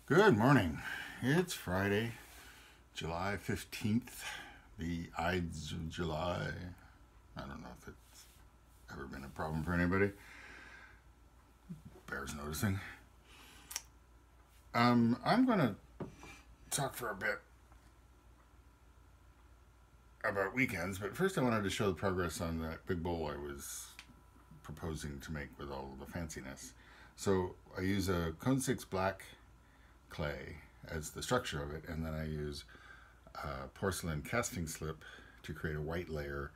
Good morning. It's Friday, July 15th, the Ides of July. I don't know if it's ever been a problem for anybody. Bears noticing. I'm going to talk for a bit about weekends, but first I wanted to show the progress on that big bowl I was proposing to make with all the fanciness. So I use a Cone 6 black clay as the structure of it, and then I use porcelain casting slip to create a white layer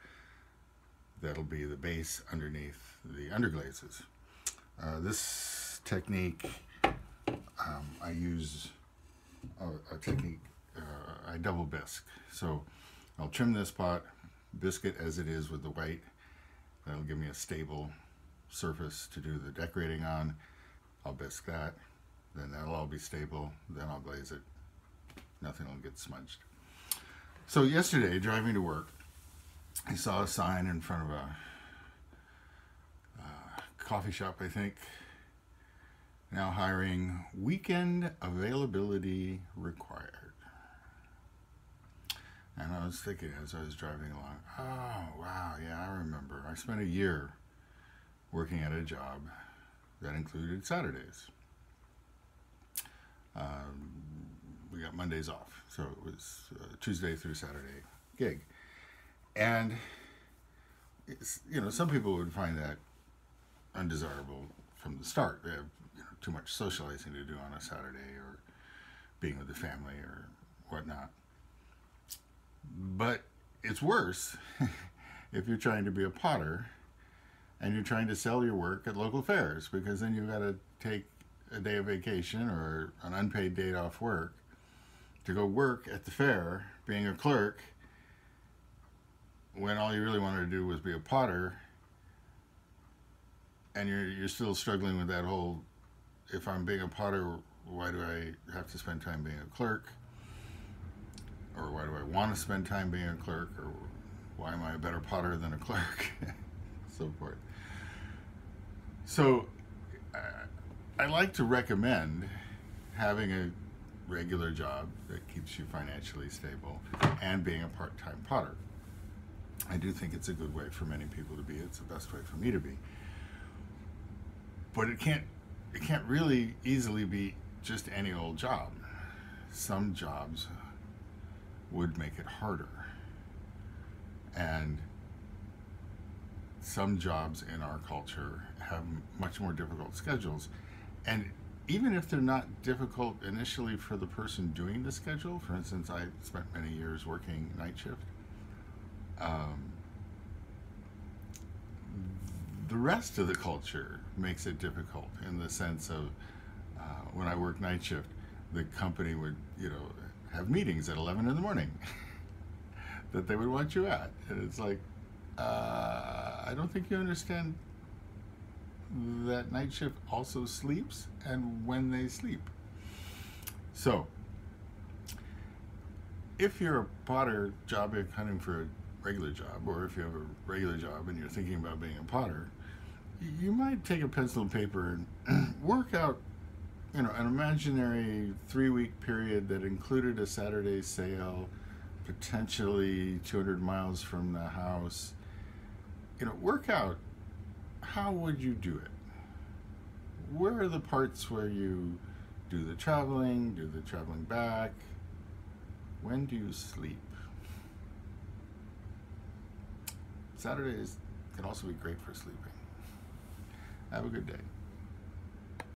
that'll be the base underneath the underglazes. This technique, I use a technique, I double bisque. So I'll trim this pot, bisque it as it is with the white. That'll give me a stable surface to do the decorating on. I'll bisque that. Then that'll all be stable. Then I'll glaze it. Nothing will get smudged. So yesterday, driving to work, I saw a sign in front of a coffee shop, I think, now hiring weekend availability required. And I was thinking as I was driving along, oh, wow, yeah, I remember. I spent a year working at a job that included Saturdays. We got Mondays off, so it was Tuesday through Saturday gig. And, some people would find that undesirable from the start. They have too much socializing to do on a Saturday or being with the family or whatnot. But it's worse if you're trying to be a potter and you're trying to sell your work at local fairs, because then you've got to take a day of vacation or an unpaid day off work to go work at the fair being a clerk when all you really wanted to do was be a potter, and you're still struggling with that whole, if I'm being a potter, why do I have to spend time being a clerk? Or why do I want to spend time being a clerk? Or why am I a better potter than a clerk? So forth. So I like to recommend having a regular job that keeps you financially stable and being a part-time potter. I do think it's a good way for many people to be. It's the best way for me to be. But it can't really easily be just any old job. Some jobs would make it harder. And some jobs in our culture have much more difficult schedules. And even if they're not difficult initially for the person doing the schedule, for instance, I spent many years working night shift, the rest of the culture makes it difficult in the sense of when I worked night shift, the company would, have meetings at 11 in the morning that they would want you at. And it's like, I don't think you understand that night shift also sleeps and when they sleep. So, if you're a potter job, you're hunting for a regular job, or if you have a regular job and you're thinking about being a potter, you might take a pencil and paper and work out, an imaginary 3-week period that included a Saturday sale, potentially 200 miles from the house. Work out, how would you do it? Where are the parts where you do the traveling back? When do you sleep? Saturdays can also be great for sleeping. Have a good day.